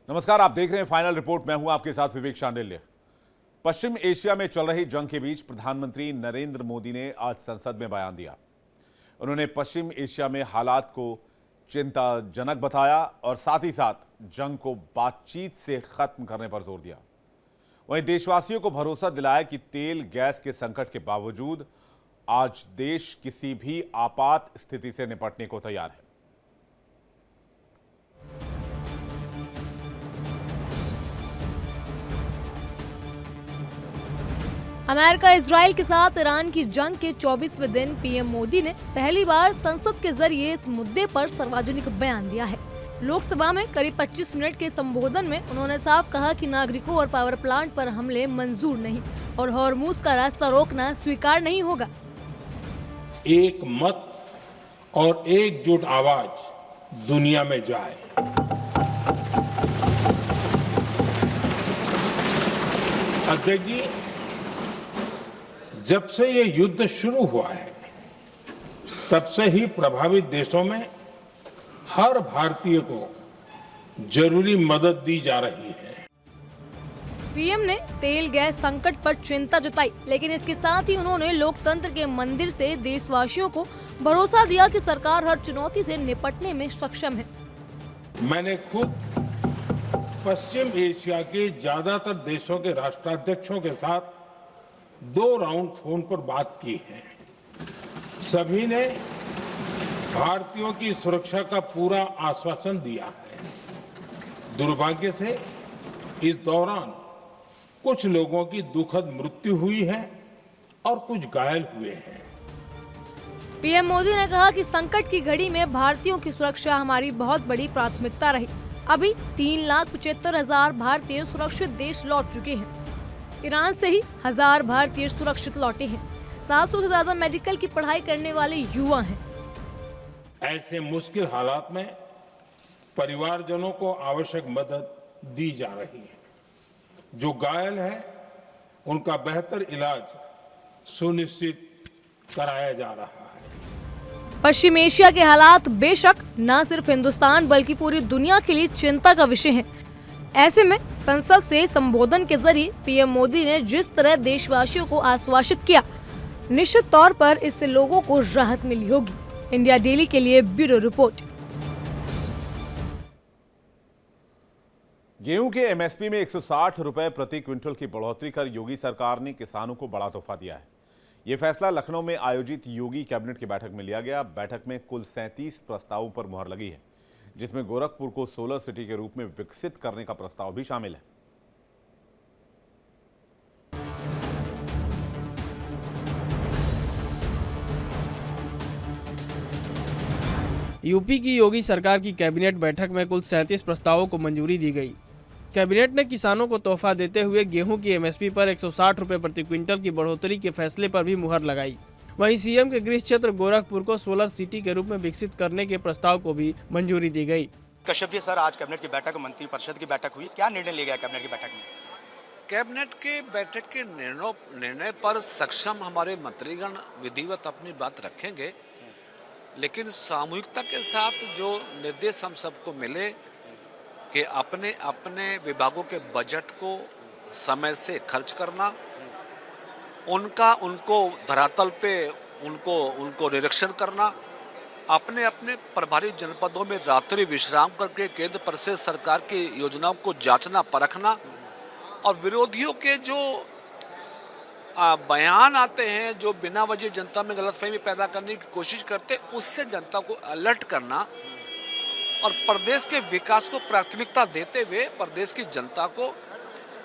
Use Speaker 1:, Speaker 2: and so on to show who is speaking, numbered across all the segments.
Speaker 1: नमस्कार, आप देख रहे हैं फाइनल रिपोर्ट। मैं हूं आपके साथ विवेक शांडिल्य। पश्चिम एशिया में चल रही जंग के बीच प्रधानमंत्री नरेंद्र मोदी ने आज संसद में बयान दिया। उन्होंने पश्चिम एशिया में हालात को चिंताजनक बताया और साथ ही साथ जंग को बातचीत से खत्म करने पर जोर दिया। वहीं देशवासियों को भरोसा दिलाया कि तेल गैस के संकट के बावजूद आज देश किसी भी आपात स्थिति से निपटने को तैयार है।
Speaker 2: अमेरिका इजराइल के साथ ईरान की जंग के 24वें दिन पीएम मोदी ने पहली बार संसद के जरिए इस मुद्दे पर सार्वजनिक बयान दिया है। लोकसभा में करीब 25 मिनट के संबोधन में उन्होंने साफ कहा कि नागरिकों और पावर प्लांट पर हमले मंजूर नहीं और हॉर्मुज का रास्ता रोकना स्वीकार नहीं होगा।
Speaker 3: एक मत और एकजुट आवाज दुनिया में जाए। अध्यक्ष जी, जब से ये युद्ध शुरू हुआ है तब से ही प्रभावित देशों में हर भारतीय को जरूरी मदद दी जा रही है।
Speaker 2: पीएम ने तेल गैस संकट पर चिंता जताई, लेकिन इसके साथ ही उन्होंने लोकतंत्र के मंदिर से देशवासियों को भरोसा दिया कि सरकार हर चुनौती से निपटने में सक्षम है।
Speaker 3: मैंने खुद पश्चिम एशिया के ज्यादातर देशों के राष्ट्राध्यक्षों के साथ 2 राउंड फोन पर बात की है। सभी ने भारतीयों की सुरक्षा का पूरा आश्वासन दिया है। दुर्भाग्य से इस दौरान कुछ लोगों की दुखद मृत्यु हुई है और कुछ घायल हुए हैं।
Speaker 2: पीएम मोदी ने कहा कि संकट की घड़ी में भारतीयों की सुरक्षा हमारी बहुत बड़ी प्राथमिकता रही। अभी 3,75,000 भारतीय सुरक्षित देश लौट चुके हैं। ईरान से ही 1000 भारतीय सुरक्षित लौटे हैं। 700 से ज्यादा मेडिकल की पढ़ाई करने वाले युवा हैं।
Speaker 3: ऐसे मुश्किल हालात में परिवारजनों को आवश्यक मदद दी जा रही है। जो घायल है उनका बेहतर इलाज सुनिश्चित कराया जा रहा है।
Speaker 2: पश्चिम एशिया के हालात बेशक न सिर्फ हिंदुस्तान बल्कि पूरी दुनिया के लिए चिंता का विषय है। ऐसे में संसद से संबोधन के जरिए पीएम मोदी ने जिस तरह देशवासियों को आश्वासित किया, निश्चित तौर पर इससे लोगों को राहत मिली होगी। इंडिया डेली के लिए ब्यूरो रिपोर्ट।
Speaker 1: गेहूं के एमएसपी में 160 रुपए प्रति क्विंटल की बढ़ोतरी कर योगी सरकार ने किसानों को बड़ा तोहफा दिया है। ये फैसला लखनऊ में आयोजित योगी कैबिनेट की बैठक में लिया गया। बैठक में कुल 37 प्रस्तावों पर मुहर लगी है, जिसमें गोरखपुर को सोलर सिटी के रूप में विकसित करने का प्रस्ताव भी शामिल है।
Speaker 4: यूपी की योगी सरकार की कैबिनेट बैठक में कुल 37 प्रस्तावों को मंजूरी दी गई। कैबिनेट ने किसानों को तोहफा देते हुए गेहूं की एमएसपी पर 160 रुपए प्रति क्विंटल की बढ़ोतरी के फैसले पर भी मुहर लगाई। वहीं सीएम के गृह क्षेत्र गोरखपुर को सोलर सिटी के रूप में विकसित करने के प्रस्ताव को भी मंजूरी दी गई।
Speaker 5: कश्यप जी, सर, आज कैबिनेट की बैठक, मंत्रिपरिषद की बैठक हुई, क्या निर्णय लिया गया कैबिनेट की बैठक में?
Speaker 6: कैबिनेट के बैठक के निर्णय पर सक्षम हमारे मंत्रीगण विधिवत अपनी बात रखेंगे, लेकिन सामूहिकता के साथ जो निर्देश हम सबको मिले कि अपने अपने विभागों के बजट को समय से खर्च करना, उनको धरातल पे उनको निरीक्षण करना, अपने अपने प्रभारी जनपदों में रात्रि विश्राम करके केंद्र परिषद सरकार की योजनाओं को जांचना परखना, और विरोधियों के जो बयान आते हैं जो बिना वजह जनता में गलतफहमी पैदा करने की कोशिश करते, उससे जनता को अलर्ट करना और प्रदेश के विकास को प्राथमिकता देते हुए प्रदेश की जनता को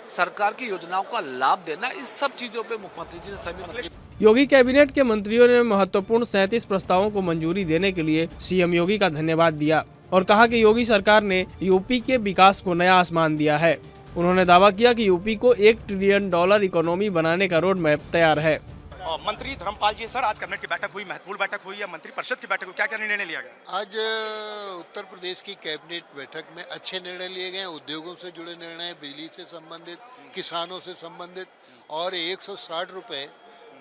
Speaker 6: सरकार की योजनाओं का लाभ देना, इस सब चीजों पे मुख्यमंत्री जी ने सभी मंत्री
Speaker 4: योगी कैबिनेट के मंत्रियों ने महत्वपूर्ण 37 प्रस्तावों को मंजूरी देने के लिए सीएम योगी का धन्यवाद दिया और कहा कि योगी सरकार ने यूपी के विकास को नया आसमान दिया है। उन्होंने दावा किया कि यूपी को $1 ट्रिलियन इकोनॉमी बनाने का रोड मैप तैयार है।
Speaker 5: मंत्री धर्मपाल जी, सर, आज कैबिनेट की बैठक हुई, महत्वपूर्ण बैठक हुई या मंत्रिपरिषद की बैठक हुई, क्या क्या निर्णय लिया गया?
Speaker 7: आज उत्तर प्रदेश की कैबिनेट बैठक में अच्छे निर्णय लिए गए। उद्योगों से जुड़े निर्णय, बिजली से संबंधित, किसानों से संबंधित, और 160 रुपए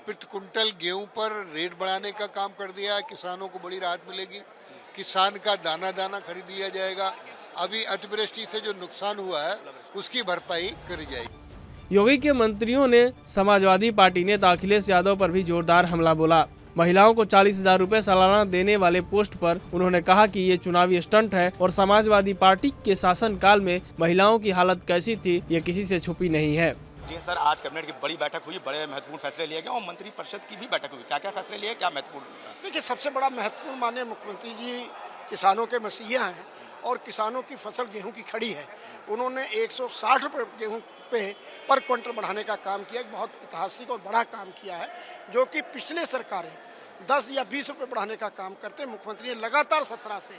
Speaker 7: प्रति कुंटल गेहूं पर रेट बढ़ाने का काम कर दिया है। किसानों को बड़ी राहत मिलेगी। किसान का दाना दाना खरीद लिया जाएगा। अभी अतिवृष्टि से जो नुकसान हुआ है उसकी भरपाई करी जाएगी।
Speaker 4: योगी के मंत्रियों ने समाजवादी पार्टी नेता अखिलेश यादव पर भी जोरदार हमला बोला। महिलाओं को 40,000 रुपए सालाना देने वाले पोस्ट पर उन्होंने कहा कि ये चुनावी स्टंट है और समाजवादी पार्टी के शासनकाल में महिलाओं की हालत कैसी थी ये किसी से छुपी नहीं है।
Speaker 5: जी सर, आज कैबिनेट की बड़ी बैठक हुई, बड़े महत्वपूर्ण फैसले लिए गए और मंत्रिपरिषद की भी बैठक हुई। क्या क्या फैसले लिए, क्या महत्वपूर्ण?
Speaker 8: देखिए, सबसे बड़ा महत्वपूर्ण माननीय मुख्यमंत्री जी किसानों के मसीहा हैं और किसानों की फसल गेहूं की खड़ी है। उन्होंने 160 रुपये गेहूं पे पर क्विंटल बढ़ाने का काम किया, एक बहुत ऐतिहासिक और बड़ा काम किया है, जो कि पिछले सरकारें 10 या 20 रुपये बढ़ाने का काम करते। मुख्यमंत्री ने लगातार 17 से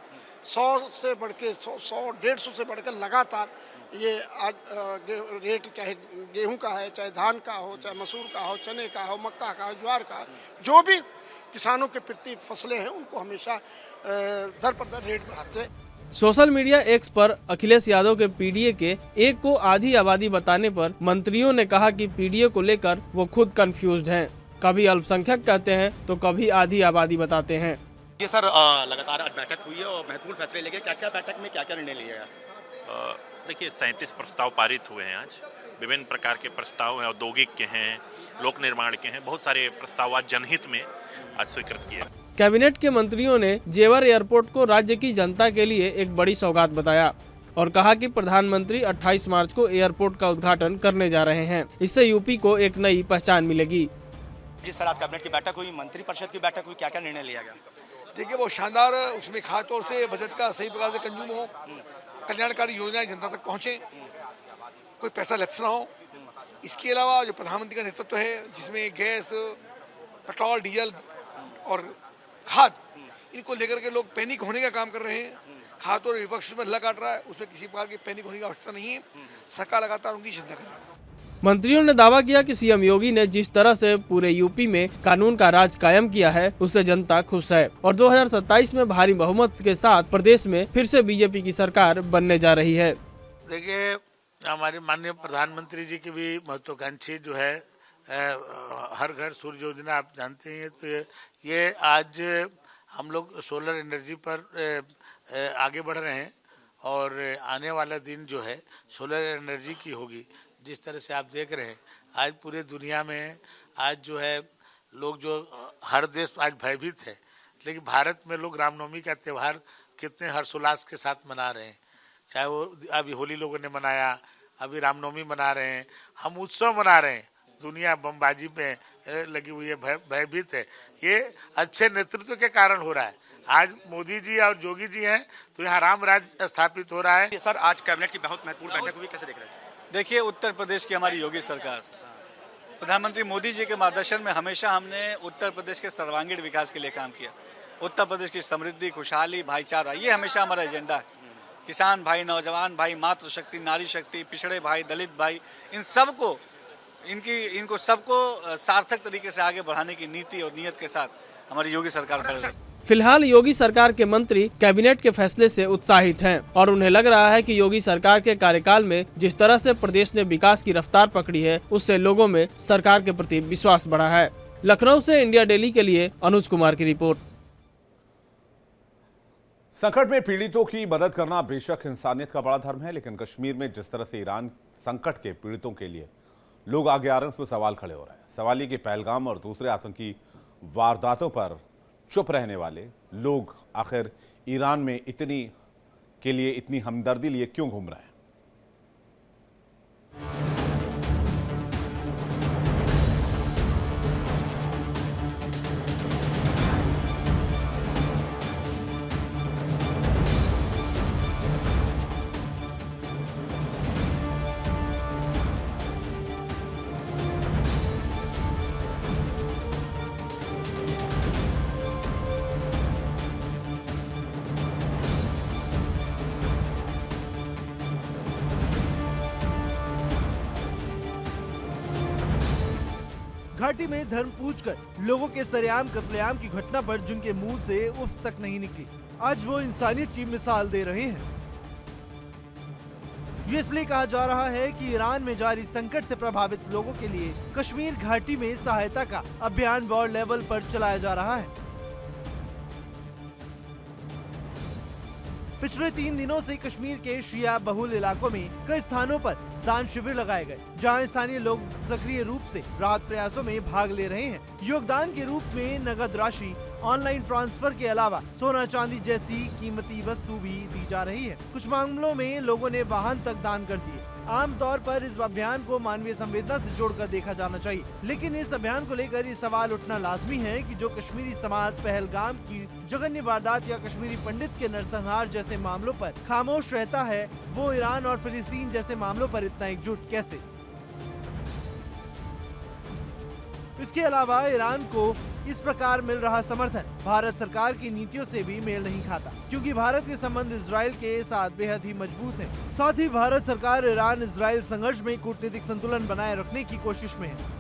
Speaker 8: 100 से बढ़ के 100-150 से बढ़कर लगातार ये आज रेट, चाहे गेहूं का है, चाहे धान का हो, चाहे मसूर का हो, चने का हो, मक्का का हो, ज्वार का, जो भी किसानों के प्रति फसलें हैं उनको हमेशा दर पर दर रेट बढ़ाते हैं।
Speaker 4: सोशल मीडिया एक्स पर अखिलेश यादव के पीडीए के एक को आधी आबादी बताने पर मंत्रियों ने कहा कि पीडीए को लेकर वो खुद कंफ्यूज्ड हैं। कभी अल्पसंख्यक कहते हैं तो कभी आधी आबादी बताते हैं।
Speaker 5: जी सर, लगातार आज बैठक हुई है और महत्वपूर्ण फैसले लिए गए। क्या क्या बैठक में क्या क्या निर्णय लिए गए?
Speaker 9: देखिए, 37 प्रस्ताव पारित हुए हैं। आज विभिन्न प्रकार के प्रस्ताव हैं, औद्योगिक के हैं, लोक निर्माण के हैं, बहुत सारे प्रस्ताव आज जनहित में आज स्वीकृत किए।
Speaker 4: कैबिनेट के मंत्रियों ने जेवर एयरपोर्ट को राज्य की जनता के लिए एक बड़ी सौगात बताया और कहा कि प्रधानमंत्री 28 मार्च को एयरपोर्ट का उद्घाटन करने जा रहे हैं। इससे यूपी को एक नई पहचान मिलेगी।
Speaker 5: जी सर, आज कैबिनेट की बैठक हुई, मंत्रिपरिषद की बैठक हुई, क्या क्या निर्णय लिया गया?
Speaker 8: देखिए, वो शानदार, उसमें खास तौर से बजट का सही प्रकार से कंज्यूम हो, कल्याणकारी योजनाएं जनता तक पहुंचे, कोई पैसा लैप्स ना हो। इसके अलावा जो प्रधानमंत्री का नेतृत्व है, जिसमें गैस, पेट्रोल, डीजल और खाद, इनको लेकर के लोग पैनिक होने का काम कर रहे हैं। खाद और विपक्ष में हल्ला काट रहा है, उसमें किसी प्रकार की पैनिक होने की आवश्यकता नहीं है। सरकार लगातार उनकी चिंता कर रही है।
Speaker 4: मंत्रियों ने दावा किया कि सीएम योगी ने जिस तरह से पूरे यूपी में कानून का राज कायम किया है उससे जनता खुश है और 2027 में भारी बहुमत के साथ प्रदेश में फिर से बीजेपी की सरकार बनने जा रही है।
Speaker 10: देखिए, हमारे माननीय प्रधानमंत्री जी की भी महत्वाकांक्षी जो है हर घर सूर्य योजना, आप जानते हैं, तो ये आज हम लोग सोलर एनर्जी पर आगे बढ़ रहे हैं और आने वाला दिन जो है सोलर एनर्जी की होगी। जिस तरह से आप देख रहे हैं आज पूरे दुनिया में आज जो है लोग, जो हर देश आज भयभीत है, लेकिन भारत में लोग रामनवमी का त्यौहार कितने हर्षोल्लास के साथ मना रहे हैं। चाहे वो अभी होली लोगों ने मनाया, अभी रामनवमी मना रहे हैं, हम उत्सव मना रहे हैं। दुनिया बमबाजी पे लगी हुई है, भयभीत है। ये अच्छे नेतृत्व के कारण हो रहा है। आज मोदी जी और योगी जी हैं तो यहाँ राम राज्य स्थापित हो रहा है।
Speaker 5: सर, आज कैबिनेट की बहुत महत्वपूर्ण बैठक हुई, कैसे देख रहे हैं?
Speaker 11: देखिए, उत्तर प्रदेश की हमारी योगी सरकार, प्रधानमंत्री मोदी जी के मार्गदर्शन में हमेशा हमने उत्तर प्रदेश के सर्वांगीण विकास के लिए काम किया। उत्तर प्रदेश की समृद्धि, खुशहाली, भाईचारा, ये हमेशा हमारा एजेंडा है। किसान भाई, नौजवान भाई, मातृशक्ति, नारी शक्ति, पिछड़े भाई, दलित भाई, इन सबको इनको सबको सार्थक तरीके से आगे बढ़ाने की नीति और नियत के साथ हमारी योगी सरकार कर रही है।
Speaker 4: फिलहाल योगी सरकार के मंत्री कैबिनेट के फैसले से उत्साहित हैं और उन्हें लग रहा है कि योगी सरकार के कार्यकाल में जिस तरह से प्रदेश ने विकास की रफ्तार पकड़ी है उससे लोगों में सरकार के प्रति विश्वास बढ़ा है। लखनऊ से इंडिया डेली के लिए अनुज कुमार की रिपोर्ट।
Speaker 1: संकट में पीड़ितों की मदद करना बेशक इंसानियत का बड़ा धर्म है, लेकिन कश्मीर में जिस तरह से ईरान संकट के पीड़ितों के लिए लोग आगे आ रहे हैं, उस पर सवाल खड़े हो रहे हैं। सवाल ये कि पहलगाम और दूसरे आतंकी वारदातों पर चुप रहने वाले लोग आखिर ईरान में इतनी हमदर्दी लिए क्यों घूम रहे हैं?
Speaker 12: घाटी में धर्म पूछकर लोगों के सरेआम कत्लेआम की घटना पर जिनके मुंह से उफ तक नहीं निकली, आज वो इंसानियत की मिसाल दे रहे हैं। ये इसलिए कहा जा रहा है कि ईरान में जारी संकट से प्रभावित लोगों के लिए कश्मीर घाटी में सहायता का अभियान वॉर लेवल पर चलाया जा रहा है। पिछले 3 दिनों से कश्मीर के शिया बहुल इलाकों में कई स्थानों पर दान शिविर लगाए गए, जहां स्थानीय लोग सक्रिय रूप से राहत प्रयासों में भाग ले रहे हैं। योगदान के रूप में नगद राशि, ऑनलाइन ट्रांसफर के अलावा सोना चांदी जैसी कीमती वस्तु भी दी जा रही है। कुछ मामलों में लोगों ने वाहन तक दान कर दिए। आमतौर पर इस अभियान को मानवीय संवेदना से जोड़कर देखा जाना चाहिए, लेकिन इस अभियान को लेकर ये सवाल उठना लाजमी है कि जो कश्मीरी समाज पहलगाम की जघन्य वारदात या कश्मीरी पंडित के नरसंहार जैसे मामलों पर खामोश रहता है, वो ईरान और फिलिस्तीन जैसे मामलों पर इतना एकजुट कैसे? इसके अलावा ईरान को इस प्रकार मिल रहा समर्थन भारत सरकार की नीतियों से भी मेल नहीं खाता, क्योंकि भारत के संबंध इजराइल के साथ बेहद ही मजबूत हैं। साथ ही भारत सरकार ईरान इजराइल संघर्ष में कूटनीतिक संतुलन बनाए रखने की कोशिश में है।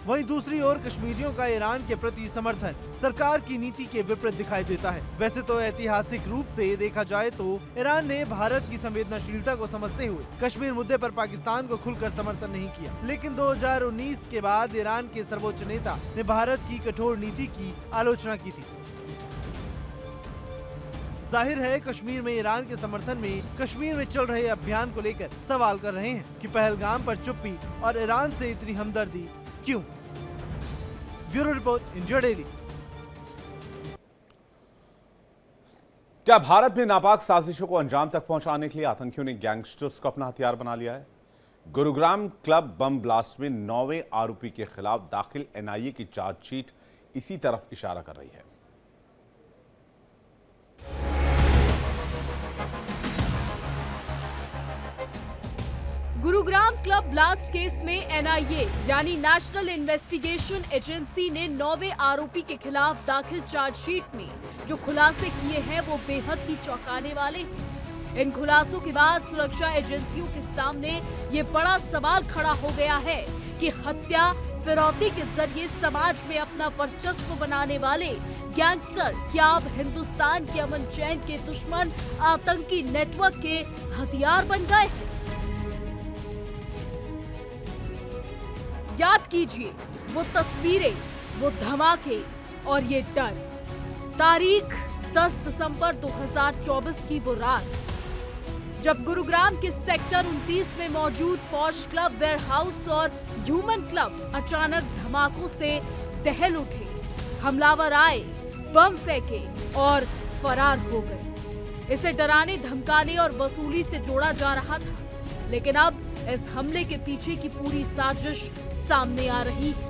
Speaker 12: वहीं दूसरी ओर कश्मीरियों का ईरान के प्रति समर्थन सरकार की नीति के विपरीत दिखाई देता है। वैसे तो ऐतिहासिक रूप से देखा जाए तो ईरान ने भारत की संवेदनशीलता को समझते हुए कश्मीर मुद्दे पर पाकिस्तान को खुलकर समर्थन नहीं किया, लेकिन 2019 के बाद ईरान के सर्वोच्च नेता ने भारत की कठोर नीति की आलोचना की थी। जाहिर है कश्मीर में ईरान के समर्थन में कश्मीर में चल रहे अभियान को लेकर सवाल कर रहे हैं कि पहलगाम पर चुप्पी और ईरान से इतनी हमदर्दी क्यों? Bureau report, India daily.
Speaker 1: क्या भारत में नापाक साजिशों को अंजाम तक पहुंचाने के लिए आतंकियों ने गैंगस्टर्स को अपना हथियार बना लिया है? गुरुग्राम क्लब बम ब्लास्ट में 9वें आरोपी के खिलाफ दाखिल एनआईए की चार्जशीट इसी तरफ इशारा कर रही है।
Speaker 2: गुरुग्राम क्लब ब्लास्ट केस में एनआईए यानी नेशनल इन्वेस्टिगेशन एजेंसी ने 9वें आरोपी के खिलाफ दाखिल चार्जशीट में जो खुलासे किए हैं वो बेहद ही चौंकाने वाले हैं। इन खुलासों के बाद सुरक्षा एजेंसियों के सामने ये बड़ा सवाल खड़ा हो गया है कि हत्या फिरौती के जरिए समाज में अपना वर्चस्व बनाने वाले गैंगस्टर क्या अब हिंदुस्तान के अमन चैन के दुश्मन आतंकी नेटवर्क के हथियार बन गए हैं? याद कीजिए वो तस्वीरें, वो धमाके और ये डर। तारीख 10 दिसंबर 2024 की वो रात जब गुरुग्राम के सेक्टर 29 में मौजूद पॉश क्लब, वेयरहाउस और ह्यूमन क्लब अचानक धमाकों से दहल उठे। हमलावर आए, बम फेंके और फरार हो गए। इसे डराने, धमकाने और वसूली से जोड़ा जा रहा था, लेकिन अब इस हमले के पीछे की पूरी साजिश सामने आ रही है।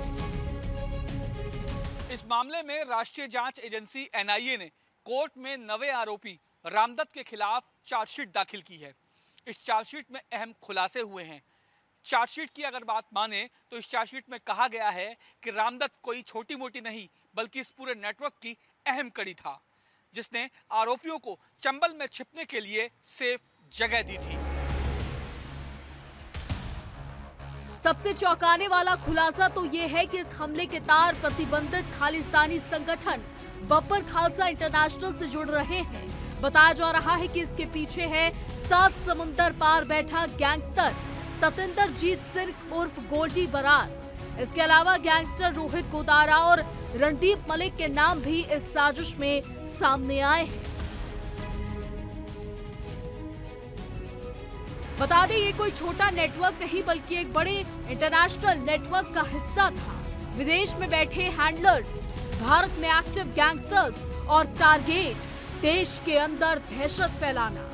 Speaker 11: इस मामले में राष्ट्रीय जांच एजेंसी एनआईए ने कोर्ट में 9वें आरोपी रामदत्त के खिलाफ चार्जशीट दाखिल की है। इस चार्जशीट में अहम खुलासे हुए हैं। चार्जशीट की अगर बात माने तो इस चार्जशीट में कहा गया है कि रामदत्त कोई छोटी मोटी नहीं बल्कि इस पूरे नेटवर्क की अहम कड़ी था, जिसने आरोपियों को चंबल में छिपने के लिए सेफ जगह दी थी।
Speaker 2: सबसे चौंकाने वाला खुलासा तो ये है कि इस हमले के तार प्रतिबंधित खालिस्तानी संगठन बब्बर खालसा इंटरनेशनल से जुड़ रहे हैं। बताया जा रहा है कि इसके पीछे है 7 समुंदर पार बैठा गैंगस्टर सतेंद्रजीत सिंह उर्फ गोल्डी बरार। इसके अलावा गैंगस्टर रोहित गोदारा और रणदीप मलिक के नाम भी इस साजिश में सामने आए हैं। बता दें ये कोई छोटा नेटवर्क नहीं बल्कि एक बड़े इंटरनेशनल नेटवर्क का हिस्सा था। विदेश में बैठे हैंडलर्स, भारत में एक्टिव गैंगस्टर्स और टारगेट देश के अंदर दहशत फैलाना।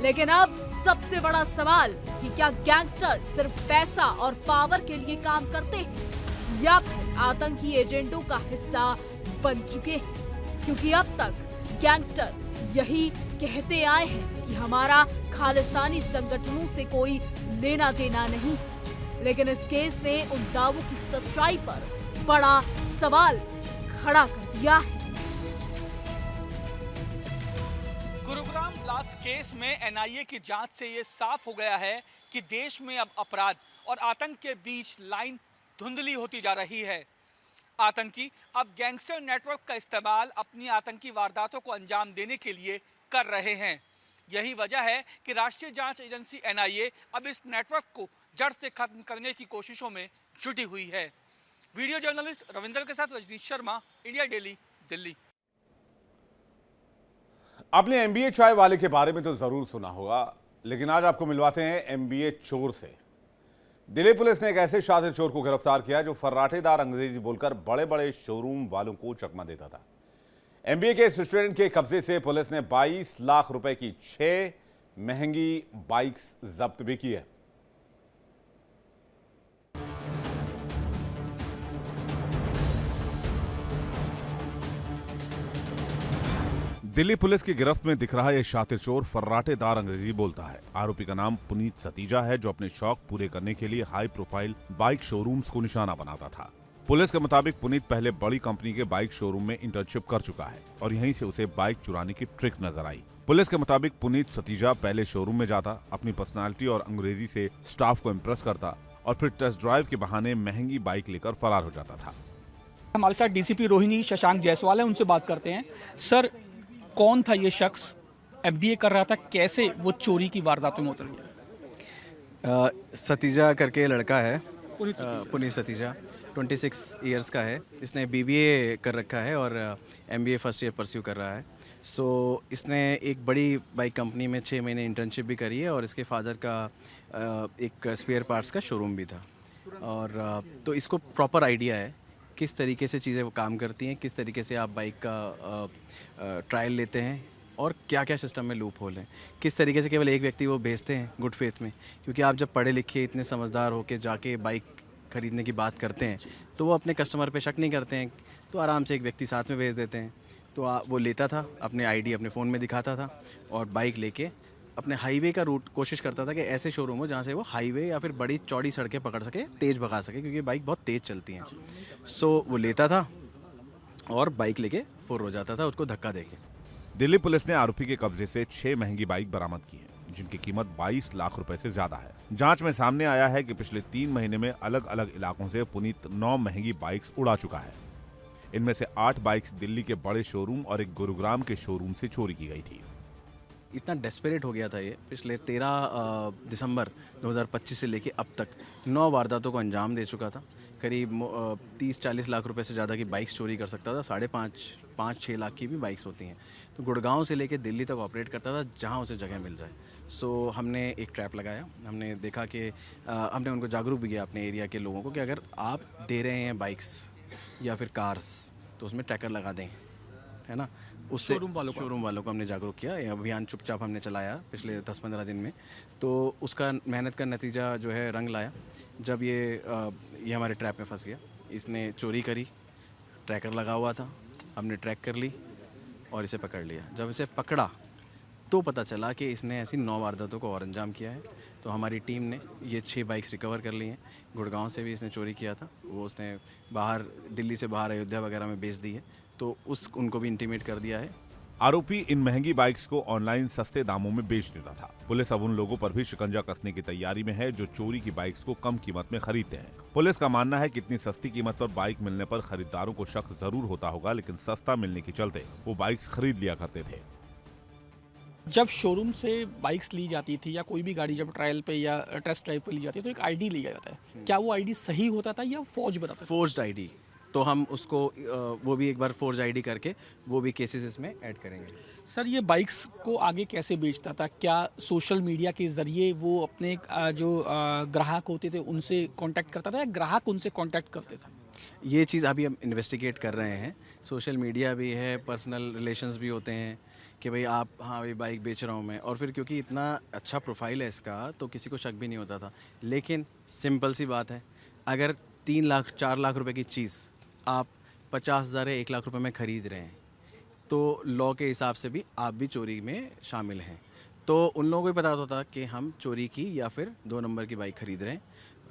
Speaker 2: लेकिन अब सबसे बड़ा सवाल कि क्या गैंगस्टर सिर्फ पैसा और पावर के लिए काम करते हैं या फिर आतंकी एजेंडों का हिस्सा बन चुके हैं? क्योंकि अब तक गैंगस्टर यही कहते आए हैं कि हमारा खालिस्तानी संगठनों से कोई लेना देना नहीं, लेकिन इस केस ने उन दावों की सच्चाई पर बड़ा सवाल खड़ा कर दिया है।
Speaker 11: गुरुग्राम ब्लास्ट केस में एनआईए की जांच से ये साफ हो गया है कि देश में अब अपराध और आतंक के बीच लाइन धुंधली होती जा रही है। आतंकी अब गैंगस्टर नेटवर्क का इस्तेमाल अपनी आतंकी वारदातों को अंजाम देने के लिए कर रहे हैं। यही वजह है कि राष्ट्रीय जांच एजेंसी एनआईए अब इस नेटवर्क को जड़ से खत्म करने की कोशिशों में जुटी हुई है। वीडियो जर्नलिस्ट रविंदर के साथ रजनीश शर्मा, इंडिया डेली, दिल्ली।
Speaker 1: आपने एमबीए चाय वाले के बारे में तो जरूर सुना होगा, लेकिन आज आपको मिलवाते हैं एमबीए चोर से। दिल्ली पुलिस ने एक ऐसे शातिर चोर को गिरफ्तार किया जो फर्राटेदार अंग्रेजी बोलकर बड़े बड़े शोरूम वालों को चकमा देता था। एमबीए के स्टूडेंट के कब्जे से पुलिस ने 22 लाख रुपए की 6 महंगी बाइक्स जब्त भी की है। दिल्ली पुलिस की गिरफ्त में दिख रहा यह शातिर चोर फर्राटेदार अंग्रेजी बोलता है। आरोपी का नाम पुनीत सतीजा है, जो अपने शौक पूरे करने के लिए हाई प्रोफाइल बाइक शोरूम्स को निशाना बनाता था। पुलिस के मुताबिक पुनीत पहले बड़ी कंपनी के बाइक शोरूम में इंटर्नशिप कर चुका है और यहीं से उसे बाइक चुराने की ट्रिक नजर आई। पुलिस के मुताबिक पुनीत सतीजा पहले शोरूम में जाता, अपनी पर्सनालिटी और अंग्रेजी से स्टाफ को इम्प्रेस करता और फिर टेस्ट ड्राइव के बहाने महंगी बाइक लेकर फरार हो जाता था।
Speaker 13: हमारे साथ डीसीपी रोहिणी शशांक जायसवाल है, उनसे बात करते हैं। सर, कौन था ये शख्स, एमबीए कर रहा था, कैसे वो चोरी की वारदातों में उतर गया?
Speaker 14: सतीजा करके लड़का है, पुनीत सतीजा 26 इयर्स का है। इसने बीबीए कर रखा है और एमबीए फर्स्ट ईयर परस्यू कर रहा है। सो इसने एक बड़ी बाइक कंपनी में 6 महीने इंटर्नशिप भी करी है और इसके फादर का एक स्पेयर पार्ट्स का शोरूम भी था। और तो इसको प्रॉपर आइडिया है किस तरीके से चीज़ें वो काम करती हैं, किस तरीके से आप बाइक का ट्रायल लेते हैं और क्या क्या सिस्टम में लूप होल है, किस तरीके से केवल एक व्यक्ति वो भेजते हैं गुड फेथ में। क्योंकि आप जब पढ़े लिखे इतने समझदार होकर जाके बाइक खरीदने की बात करते हैं तो वो अपने कस्टमर पे शक नहीं करते हैं, तो आराम से एक व्यक्ति साथ में भेज देते हैं। तो वो लेता था, अपने आईडी अपने फ़ोन में दिखाता था और बाइक लेके अपने हाईवे का रूट कोशिश करता था कि ऐसे शोरूम हो जहाँ से वो हाईवे या फिर बड़ी चौड़ी सड़कें पकड़ सके, तेज़ भगा सके, क्योंकि बाइक बहुत तेज़ चलती हैं। सो वो लेता था और बाइक लेके फुर हो जाता था उसको धक्का देके।
Speaker 1: दिल्ली पुलिस ने आरोपी के कब्जे से 6 महंगी बाइक बरामद की है, जिनकी कीमत 22 लाख रुपए से ज्यादा है। जांच में सामने आया है कि पिछले 3 महीने में अलग अलग इलाकों से पुनीत 9 महंगी बाइक्स उड़ा चुका है। इनमें से 8 बाइक्स दिल्ली के बड़े शोरूम और एक गुरुग्राम के शोरूम से चोरी की गई थी।
Speaker 14: इतना डेस्परेट हो गया था ये, पिछले 13 दिसंबर 2025 से लेके अब तक 9 वारदातों को अंजाम दे चुका था। करीब 30-40 लाख रुपए से ज़्यादा की बाइक्स चोरी कर सकता था। 5.5-6 लाख की भी बाइक्स होती हैं। तो गुड़गांव से लेके दिल्ली तक ऑपरेट करता था जहां उसे जगह मिल जाए। सो हमने एक ट्रैप लगाया। हमने देखा कि हमने उनको जागरूक भी किया अपने एरिया के लोगों को कि अगर आप दे रहे हैं बाइक्स या फिर कार्स तो उसमें ट्रैकर लगा दें, है ना। उससे शोरूम वालों को हमने जागरूक किया। ये अभियान चुपचाप हमने चलाया पिछले 10-15 दिन में। तो उसका मेहनत का नतीजा जो है रंग लाया जब ये हमारे ट्रैप में फंस गया। इसने चोरी करी, ट्रैकर लगा हुआ था, हमने ट्रैक कर ली और इसे पकड़ लिया। जब इसे पकड़ा तो पता चला कि इसने ऐसी 9 वारदातों को और अंजाम किया है। तो हमारी टीम ने ये 6 बाइक्स रिकवर कर ली हैं। गुड़गांव से भी इसने चोरी किया था, वो उसने बाहर दिल्ली से बाहर अयोध्या वगैरह में बेच दी है, तो उनको भी इंटीमेट कर दिया है।
Speaker 1: आरोपी इन महंगी बाइक्स को ऑनलाइन सस्ते दामों में बेच देता था। पुलिस अब उन लोगों पर भी शिकंजा कसने की तैयारी में है जो चोरी की बाइक्स को कम कीमत में खरीदते हैं। पुलिस का मानना है कि इतनी सस्ती कीमत पर बाइक मिलने पर खरीदारों को शक जरूर होता होगा, लेकिन सस्ता मिलने के चलते वो बाइक्स खरीद लिया करते थे।
Speaker 13: जब शोरूम से बाइक्स ली जाती थी या कोई भी गाड़ी जब ट्रायल पे या टेस्ट ड्राइव पे ली जाती है तो एक आईडी लिया जाता है। क्या वो आईडी सही होता था या फौज बनाता था?
Speaker 14: Forged ID. तो हम उसको वो भी एक बार फोर्ज आईडी करके वो भी केसेस इसमें ऐड करेंगे।
Speaker 13: सर, ये बाइक्स को आगे कैसे बेचता था? क्या सोशल मीडिया के ज़रिए वो अपने जो ग्राहक होते थे उनसे कांटेक्ट करता था या ग्राहक उनसे कांटेक्ट करते थे?
Speaker 14: ये चीज़ अभी हम इन्वेस्टिगेट कर रहे हैं। सोशल मीडिया भी है, पर्सनल रिलेशंस भी होते हैं कि भाई आप, हाँ भाई बाइक बेच रहा हूँ मैं। और फिर क्योंकि इतना अच्छा प्रोफाइल है इसका तो किसी को शक भी नहीं होता था। लेकिन सिंपल सी बात है, अगर 3 लाख 4 लाख रुपए की चीज़ आप 50,000 या 1 लाख रुपए में ख़रीद रहे हैं तो लॉ के हिसाब से भी आप भी चोरी में शामिल हैं। तो उन लोगों को भी पता होता कि हम चोरी की या फिर 2 नंबर की बाइक ख़रीद रहे हैं,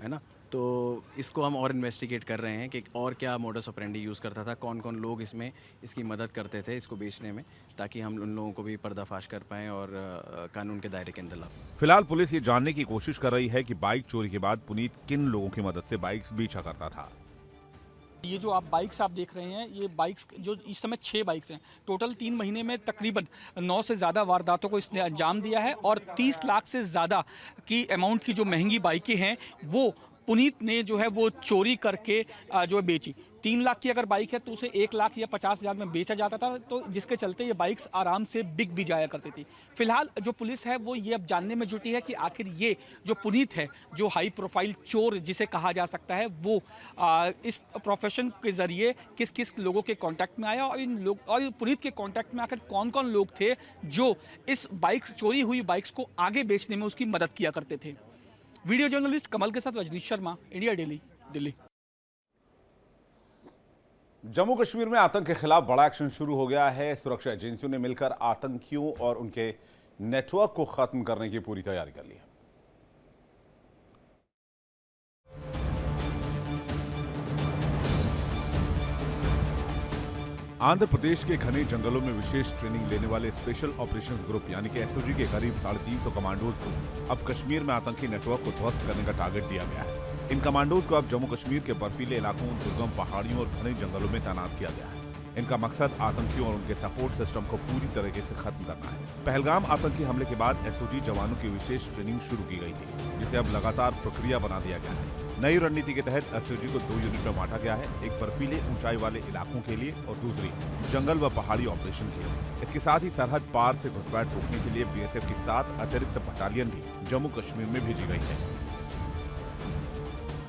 Speaker 14: है ना। तो इसको हम और इन्वेस्टिगेट कर रहे हैं कि और क्या मोडस ऑपरेंडी यूज़ करता था, कौन कौन लोग इसमें इसकी मदद करते थे इसको बेचने में, ताकि हम उन लोगों को भी पर्दाफाश कर पाएँ और कानून के दायरे के अंदर ला।
Speaker 1: फिलहाल पुलिस ये जानने की कोशिश कर रही है कि बाइक चोरी के बाद पुनीत किन लोगों की मदद से बाइक्स बेचा करता था।
Speaker 13: ये जो आप बाइक्स आप देख रहे हैं, ये बाइक्स जो इस समय 6 बाइक्स हैं। टोटल 3 महीने में तकरीबन 9 से ज़्यादा वारदातों को इसने अंजाम दिया है और 30 लाख से ज़्यादा की अमाउंट की जो महंगी बाइकें हैं वो पुनीत ने जो है वो चोरी करके जो है बेची। 3 लाख की अगर बाइक है तो उसे 1 लाख या 50,000 में बेचा जाता था, तो जिसके चलते ये बाइक्स आराम से बिक भी जाया करती थी। फिलहाल जो पुलिस है वो ये अब जानने में जुटी है कि आखिर ये जो पुनीत है, जो हाई प्रोफाइल चोर जिसे कहा जा सकता है, वो इस प्रोफेशन के जरिए किस किस लोगों के कांटेक्ट में आया और पुनीत के कांटेक्ट में आखिर कौन कौन लोग थे जो इस बाइक्स, चोरी हुई बाइक्स को आगे बेचने में उसकी मदद किया करते थे। वीडियो जर्नलिस्ट कमल के साथ रजनीश शर्मा, इंडिया डेली, दिल्ली।
Speaker 1: जम्मू कश्मीर में आतंक के खिलाफ बड़ा एक्शन शुरू हो गया है। सुरक्षा एजेंसियों ने मिलकर आतंकियों और उनके नेटवर्क को खत्म करने की पूरी तैयारी कर ली है। आंध्र प्रदेश के घने जंगलों में विशेष ट्रेनिंग लेने वाले स्पेशल ऑपरेशंस ग्रुप यानी कि एसओजी के करीब 350 कमांडोज को अब कश्मीर में आतंकी नेटवर्क को ध्वस्त करने का टारगेट दिया गया है। इन कमांडोज को अब जम्मू कश्मीर के बर्फीले इलाकों, दुर्गम पहाड़ियों और घने जंगलों में तैनात किया गया है। इनका मकसद आतंकियों और उनके सपोर्ट सिस्टम को पूरी तरीके से खत्म करना है। पहलगाम आतंकी हमले के बाद एसओजी जवानों की विशेष ट्रेनिंग शुरू की गई थी, जिसे अब लगातार प्रक्रिया बना दिया गया है। नई रणनीति के तहत एसओजी को 2 यूनिट में बांटा गया है, एक बर्फीले ऊंचाई वाले इलाकों के लिए और दूसरी जंगल व पहाड़ी ऑपरेशन के लिए। इसके साथ ही सरहद पार से घुसपैठ रोकने के लिए बीएसएफ की 7 अतिरिक्त बटालियन भी जम्मू कश्मीर में भेजी गई है।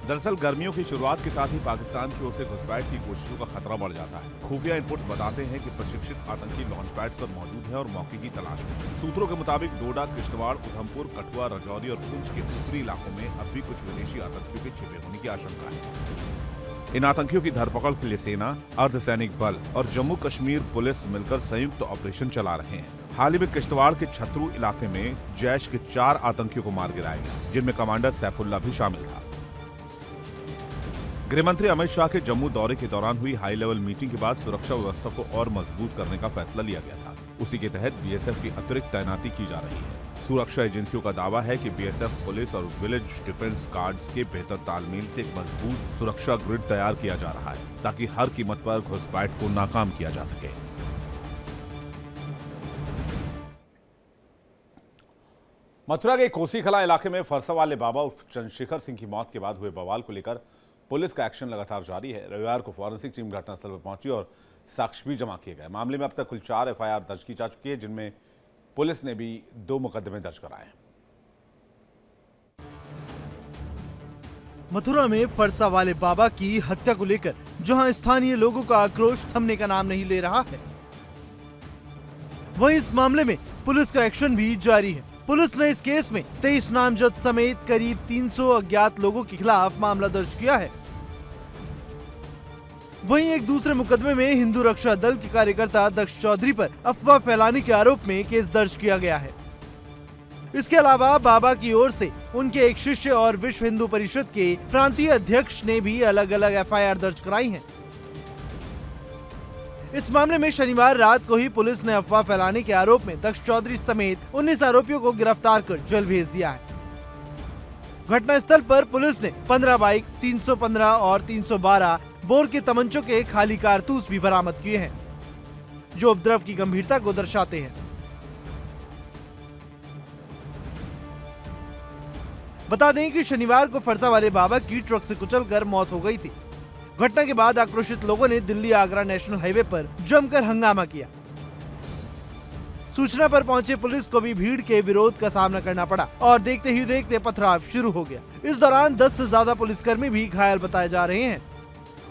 Speaker 1: दरअसल गर्मियों की शुरुआत के साथ ही पाकिस्तान की ओर से घुसपैठ की कोशिशों का खतरा बढ़ जाता है। खुफिया इनपुट्स बताते हैं कि प्रशिक्षित आतंकी लॉन्च पैड्स पर मौजूद हैं और मौके की तलाश में। सूत्रों के मुताबिक डोडा, किश्तवाड़, उधमपुर, कठुआ, राजौरी और पुंछ के ऊपरी इलाकों में अब भी कुछ विदेशी आतंकियों के छिपे होने की आशंका है। इन आतंकियों की धरपकड़ के लिए सेना, अर्धसैनिक बल और जम्मू कश्मीर पुलिस मिलकर संयुक्त ऑपरेशन चला रहे हैं। हाल ही में किश्तवाड़ के छतरू इलाके में जैश के 4 आतंकियों को मार गिराया गया, जिनमें कमांडर सैफुल्ला भी शामिल था। गृहमंत्री अमित शाह के जम्मू दौरे के दौरान हुई हाई लेवल मीटिंग के बाद सुरक्षा व्यवस्था को और मजबूत करने का फैसला लिया गया था। उसी के तहत बीएसएफ की अतिरिक्त तैनाती की जा रही है। सुरक्षा एजेंसियों का दावा है कि बीएसएफ, पुलिस और विलेज डिफेंस गार्ड्स के बेहतर तालमेल से एक मजबूत सुरक्षा ग्रिड तैयार किया जा रहा है, ताकि हर कीमत पर घुसपैठ को नाकाम किया जा सके। मथुरा के कोसीखला इलाके में फरसा वाले बाबा उर्फ चंद्रशेखर सिंह की मौत के बाद हुए बवाल को लेकर पुलिस का एक्शन लगातार जारी है। रविवार को फॉरेंसिक टीम घटनास्थल पर पहुंची और साक्ष्य भी जमा किए गए। मामले में अब तक कुल 4 एफआईआर दर्ज की जा चुकी है, जिनमें पुलिस ने भी 2 मुकदमे दर्ज कराए हैं।
Speaker 12: मथुरा में फरसा वाले बाबा की हत्या को लेकर जहां स्थानीय लोगों का आक्रोश थमने का नाम नहीं ले रहा है, वहीं इस मामले में पुलिस का एक्शन भी जारी है। पुलिस ने इस केस में 23 नामजद समेत करीब 300 अज्ञात लोगों के खिलाफ मामला दर्ज किया है। वहीं एक दूसरे मुकदमे में हिंदू रक्षा दल के कार्यकर्ता दक्ष चौधरी पर अफवाह फैलाने के आरोप में केस दर्ज किया गया है। इसके अलावा बाबा की ओर से उनके एक शिष्य और विश्व हिंदू परिषद के प्रांतीय अध्यक्ष ने भी अलग अलग एफआईआर दर्ज कराई हैं। इस मामले में शनिवार रात को ही पुलिस ने अफवाह फैलाने के आरोप में दक्ष चौधरी समेत 19 आरोपियों को गिरफ्तार कर जेल भेज दिया है। घटनास्थल पर पुलिस ने 15 बाइक, 315 और 312 बोर के तमंचों के खाली कारतूस भी बरामद किए हैं, जो उपद्रव की गंभीरता को दर्शाते हैं। बता दें कि शनिवार को फरसा वाले बाबा की ट्रक से कुचलकर मौत हो गई थी। घटना के बाद आक्रोशित लोगों ने दिल्ली आगरा नेशनल हाईवे पर जमकर हंगामा किया। सूचना पर पहुंचे पुलिस को भी भीड़ के विरोध का सामना करना पड़ा और देखते ही देखते पथराव शुरू हो गया। इस दौरान 10 से ज्यादा पुलिसकर्मी भी घायल बताए जा रहे हैं।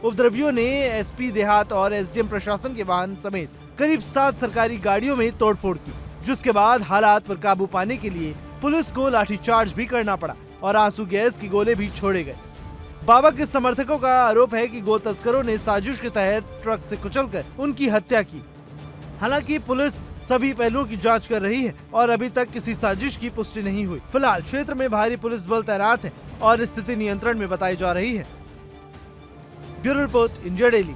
Speaker 12: उपद्रवियों ने एसपी देहात और एसडीएम प्रशासन के वाहन समेत करीब 7 सरकारी गाड़ियों में तोड़फोड़ की, जिसके बाद हालात पर काबू पाने के लिए पुलिस को लाठीचार्ज भी करना पड़ा और आंसू गैस के गोले भी छोड़े गए। बाबा के समर्थकों का आरोप है कि गो तस्करों ने साजिश के तहत ट्रक से कुचलकर उनकी हत्या की। हालांकि पुलिस सभी पहलुओं की जांच कर रही है और अभी तक किसी साजिश की पुष्टि नहीं हुई। फिलहाल क्षेत्र में भारी पुलिस बल तैनात है और स्थिति नियंत्रण में बताई जा रही है। Bureau report, India daily.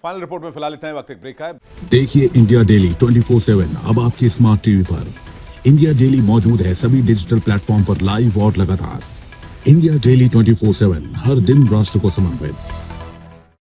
Speaker 1: Final report में फिलहाल इतना ही, वक्त एक ब्रेक है।
Speaker 15: देखिए इंडिया डेली 24/7 अब आपकी स्मार्ट टीवी पर। इंडिया डेली मौजूद है सभी डिजिटल प्लेटफॉर्म पर लाइव और लगातार। इंडिया डेली 24/7 हर दिन राष्ट्र को समर्पित।